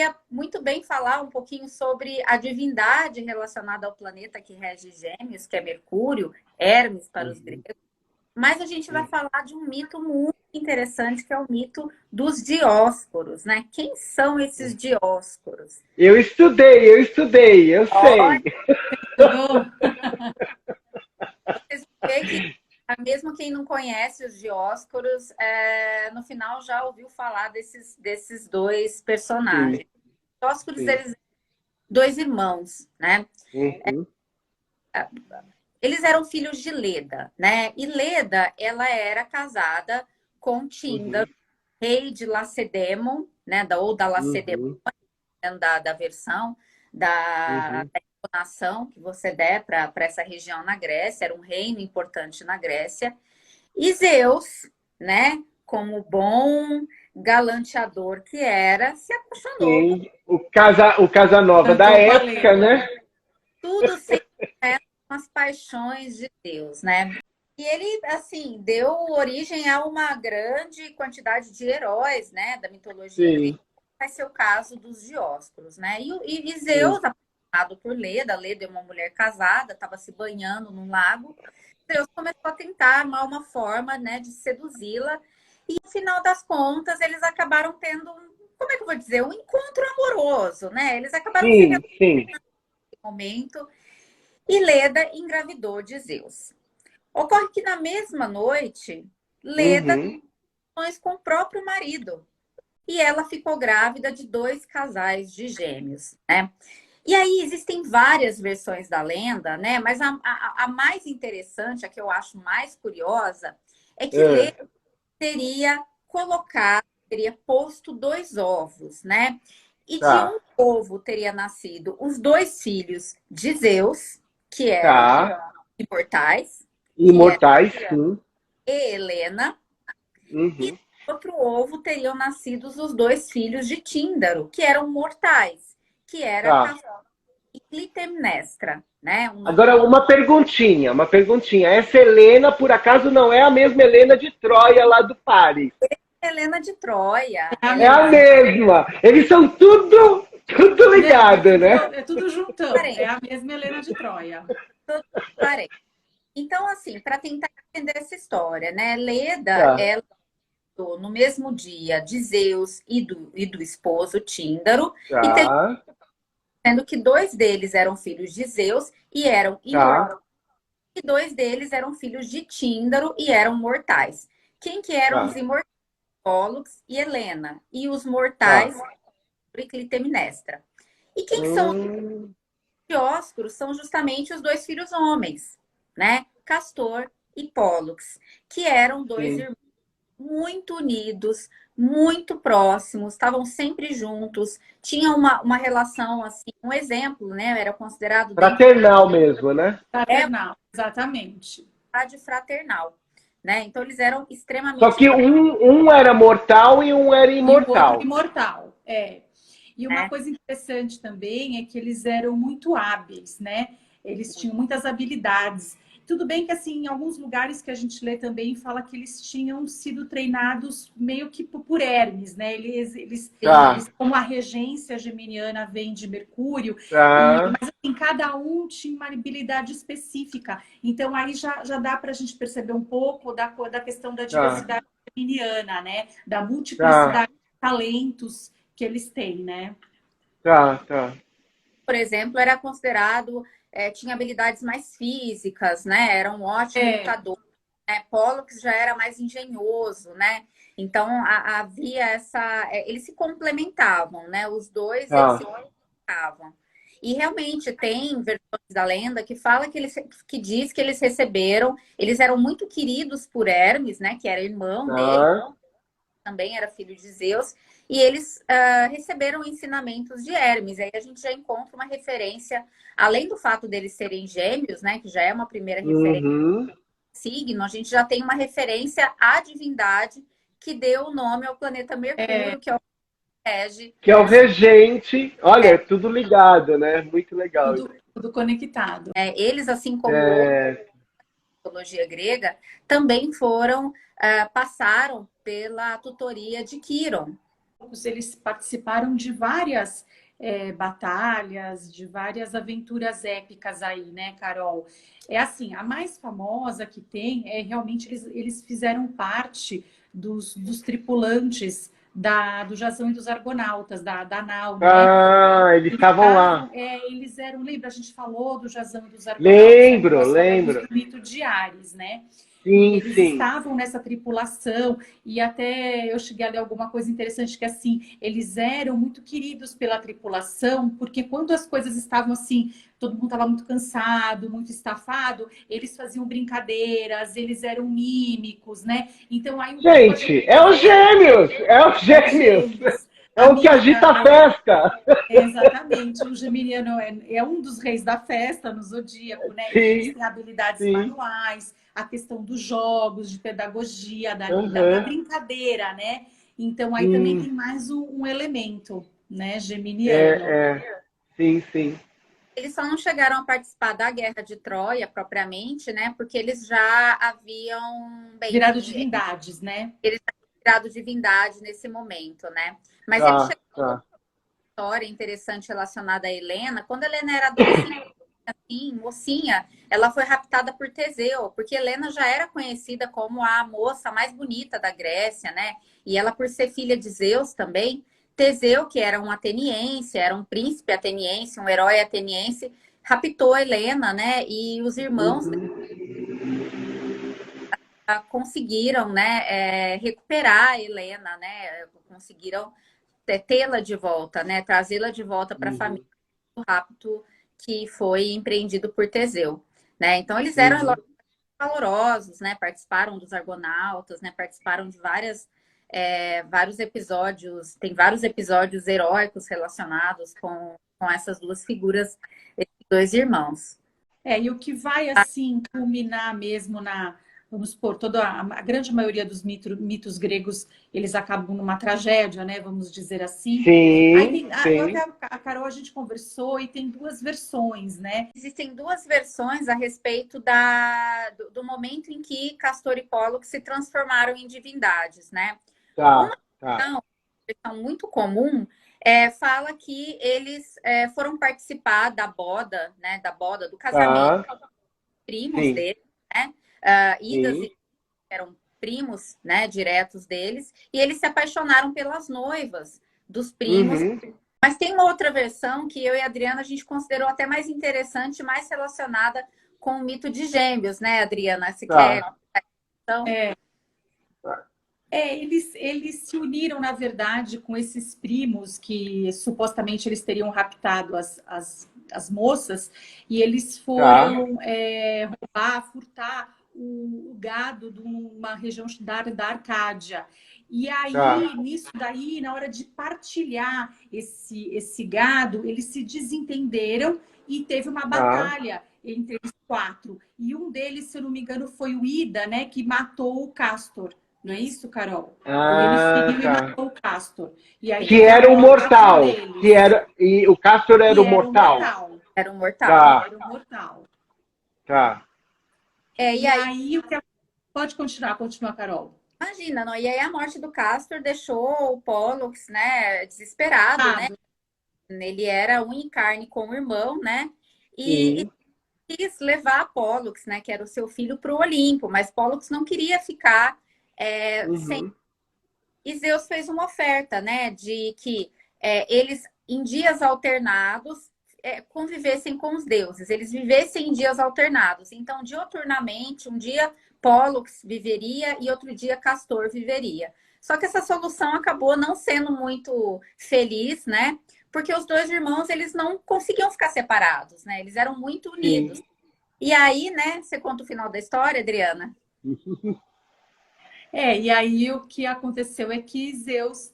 poderia muito bem falar um pouquinho sobre a divindade relacionada ao planeta que rege Gêmeos, que é Mercúrio, Hermes para os Uhum. gregos. Mas a gente vai falar de um mito muito interessante, que é o mito dos Dióscoros, né? Quem são esses Dióscoros? Eu estudei, eu Olha, sei. Tudo? vocês vão ver que mesmo quem não conhece os Dióscoros, no final já ouviu falar desses dois Sim, personagens. Os Dióscoros, sim. eles dois irmãos, né? Uhum, Eles eram filhos de Leda, né? E Leda, ela era casada com uhum, Tíndaro, rei de Lacedemon, né? Ou da Lacedemon, uhum, da versão uhum. da entonação que você der para essa região na Grécia, era um reino importante na Grécia. E Zeus, né? Como bom galanteador que era, se apaixonou por Sim, o Casanova da Cantou época, valendo, né? né? tudo sem as paixões de Deus, né? E ele, assim, deu origem a uma grande quantidade de heróis, né, da mitologia grega. Sim, Vai ser o caso dos Dioscuros, né? E sim. Zeus, apaixonado por Leda, Leda é uma mulher casada, estava se banhando num lago. Zeus começou a tentar armar uma forma, né, de seduzi-la. E, no final das contas, eles acabaram tendo, como é que eu vou dizer, um encontro amoroso, né? Eles acabaram se Sim, relacionando sim. nesse momento. E Leda engravidou de Zeus. Ocorre que na mesma noite, Leda Uhum. teve com o próprio marido. E ela ficou grávida de dois casais de gêmeos, né? E aí existem várias versões da lenda, né? Mas a mais interessante, a que eu acho mais curiosa, é que É, Leda teria colocado, teria posto dois ovos, né? E de tá, um ovo teria nascido os dois filhos de Zeus, que eram tá. imortais, que é Imortais, sim. Helena, e Uhum. do outro ovo teriam nascido os dois filhos de Tíndaro, que eram mortais, que era Tá. Castor e Clitemnestra, né? Um nome Agora, uma perguntinha, uma perguntinha. Essa Helena, por acaso, não é a mesma Helena de Troia lá do Paris? Helena de Troia. É a É a mesma. mesma. Eles são tudo Meu, ligado, né? é tudo juntão. É Parente, a mesma Helena de Troia. parente. Então, assim, para tentar entender essa história, né? Leda, Tá, ela no mesmo dia de Zeus e do esposo Tíndaro, e tá, sendo que dois deles eram filhos de Zeus e eram imortais, tá, e dois deles eram filhos de Tíndaro e eram mortais. Quem que eram os tá, imortais? Pólux e Helena. E os tá. mortais, Clitemnestra. E quem são os Hum, Dioscuros? São justamente os dois filhos homens, né? Castor e Pólux, que eram dois sim. irmãos muito unidos, muito próximos, estavam sempre juntos, tinham uma relação assim, um exemplo, né? Era considerado dentro Fraternal mesmo, né? da Fraternal, exatamente. idade fraternal, né? Então eles eram Só extremamente que próximos, um era mortal e um era E o outro imortal. imortal. É. E uma né? coisa interessante também é que eles eram muito hábeis, né? Eles tinham muitas habilidades. Tudo bem que, assim, em alguns lugares que a gente lê também, fala que eles tinham sido treinados meio que por Hermes, né? Tá, Como a regência geminiana vem de Mercúrio, tá, mas assim, cada um tinha uma habilidade específica. Então, aí já dá para a gente perceber um pouco da questão da tá, diversidade geminiana, né? Da tá, multiplicidade de talentos que eles têm, né? tá. Por exemplo, era considerado, tinha habilidades mais físicas, né? Era um ótimo É, lutador, né? Pollux já era mais engenhoso, né? Então havia essa, eles se complementavam, né? Os dois eles se Tá. complementavam. E realmente tem versões da lenda que fala que diz que eles receberam, eles eram muito queridos por Hermes, né? Que era irmão dele, Tá. também era filho de Zeus, e eles receberam ensinamentos de Hermes. Aí a gente já encontra uma referência, além do fato deles serem gêmeos, né, que já é uma primeira referência Uhum. signo, a gente já tem uma referência à divindade que deu o nome ao planeta é Mercúrio, que é o que rege Que é o os regente. Olha, é tudo ligado, né? Muito legal isso. tudo conectado. eles, assim como outros É, da mitologia grega, também foram passaram pela tutoria de Quiron. eles participaram de várias batalhas, de várias aventuras épicas aí, né, Carol? É assim, a mais famosa que tem é realmente eles fizeram parte dos tripulantes do Jason e dos Argonautas, da nau, né? Ah, eles estavam lá. Eles eram, lembra, a gente falou do Jason e dos Argonautas, aí Lembro, nós falamos lembro. do mito de Ares, né? E Sim, eles sim. estavam nessa tripulação, e até eu cheguei a ler alguma coisa interessante, que assim, eles eram muito queridos pela tripulação, porque quando as coisas estavam assim, todo mundo estava muito cansado, muito estafado, eles faziam brincadeiras, eles eram mímicos, né? Então aí um pouco a Gente, gente é os vê, gêmeos! É os é os gêmeos! gêmeos. É A o que agita menina a festa! exatamente, o geminiano é um dos reis da festa no zodíaco, né? Eles Sim, têm habilidades sim. manuais, a questão dos jogos, de pedagogia, da Aham. brincadeira, né? Então aí também Sim. tem mais um elemento, né, geminiano. É. Sim, sim. Eles só não chegaram a participar da Guerra de Troia propriamente, né? Porque eles já haviam, bem, Virado enfim, divindades, né? eles haviam virado divindade nesse momento, né? Mas eles Tá, chegaram tá. a uma história interessante relacionada a Helena. Quando a Helena era adolescente, assim, mocinha, ela foi raptada por Teseu, porque Helena já era conhecida como a moça mais bonita da Grécia, né? E ela, por ser filha de Zeus também, Teseu, que era um ateniense, era um príncipe ateniense, um herói ateniense, raptou Helena, né? E os irmãos conseguiram, né, recuperar a Helena, né? Conseguiram tê-la de volta, né? Trazê-la de volta para a família Uhum, do rapto que foi empreendido por Teseu, né? Então eles eram uhum. valorosos, né? Participaram dos Argonautas, né? Participaram de vários episódios, tem vários episódios heróicos relacionados com essas duas figuras, esses dois irmãos. E o que vai assim culminar mesmo vamos supor, toda a grande maioria dos mitos gregos, eles acabam numa tragédia, né? Vamos dizer assim. Aí Sim, tem, eu até sim. a Carol a gente conversou e tem duas versões, né? Existem duas versões a respeito do momento em que Castor e Pólux se transformaram em divindades, né? Tá, Uma tá. versão muito comum fala que eles foram participar da boda, né? Da boda, do casamento, Tá. primos Sim, deles, né? Idas sim. e eram primos, né? Diretos deles, e eles se apaixonaram pelas noivas dos primos. Uhum. Mas tem uma outra versão que eu e a Adriana a gente considerou até mais interessante, mais relacionada com o mito de Gêmeos, né, Adriana? Se quer. Tá. Então, Tá. Eles se uniram, na verdade, com esses primos que supostamente eles teriam raptado as moças, e eles Tá. foram roubar, furtar o gado de uma região da Arcádia. E Tá. aí, nisso daí, na hora de partilhar esse gado, eles se desentenderam e teve uma Tá. batalha entre eles quatro. E um deles, se eu não me engano, foi o Ida, né, que matou o Castor. Não é isso. isso, Carol? Ou ele Ah, feriu e tá. matou o Castor. E aí Que teve a era o morte de um mortal. Que deles. era. E o Castor era Que o era o mortal. mortal. Era um mortal. Tá, Era o mortal. tá. E E aí, aí, pode continuar, Carol. imagina, não? E aí a morte do Castor deixou o Pollux, né, desesperado, né? Ele era um em carne com o irmão, né? E Sim. quis levar Pollux, né, que era o seu filho, para o Olimpo, mas Pollux não queria ficar sem. Uhum. E Zeus fez uma oferta, né, de que eles, em dias alternados, convivessem com os deuses, eles vivessem em dias alternados. Então, dioturnamente, um dia Pollux viveria e outro dia Castor viveria. Só que essa solução acabou não sendo muito feliz, né? Porque os dois irmãos, eles não conseguiam ficar separados, né? Eles eram muito unidos. Sim. E aí, né, você conta o final da história, Adriana? E aí o que aconteceu é que Zeus,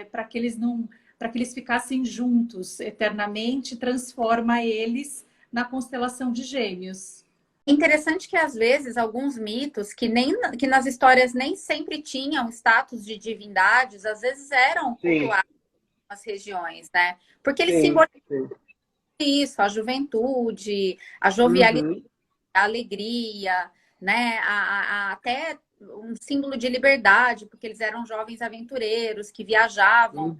para que eles ficassem juntos eternamente, transforma eles na constelação de Gêmeos. Interessante que às vezes alguns mitos que nas histórias nem sempre tinham status de divindades, às vezes eram Sim. cultuados nas regiões, né? Porque eles Sim. simbolizam Sim. isso, a juventude, a jovialidade, Uhum. a alegria, né? Até um símbolo de liberdade, porque eles eram jovens aventureiros que viajavam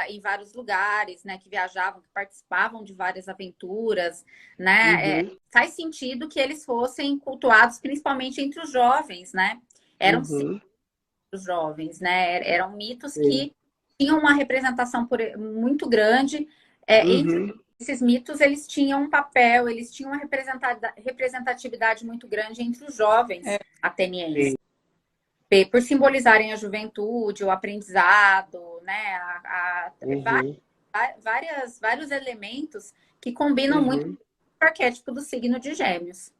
em vários lugares, né? Que viajavam, que participavam de várias aventuras, né? Faz sentido que eles fossem cultuados principalmente entre os jovens, né? Eram os jovens, né? Eram mitos que tinham uma representação muito grande. Entre esses mitos, eles tinham um papel, eles tinham uma representatividade muito grande entre os jovens atenienses. Por simbolizarem a juventude, o aprendizado, né? Vários elementos que combinam muito com o arquétipo do signo de Gêmeos.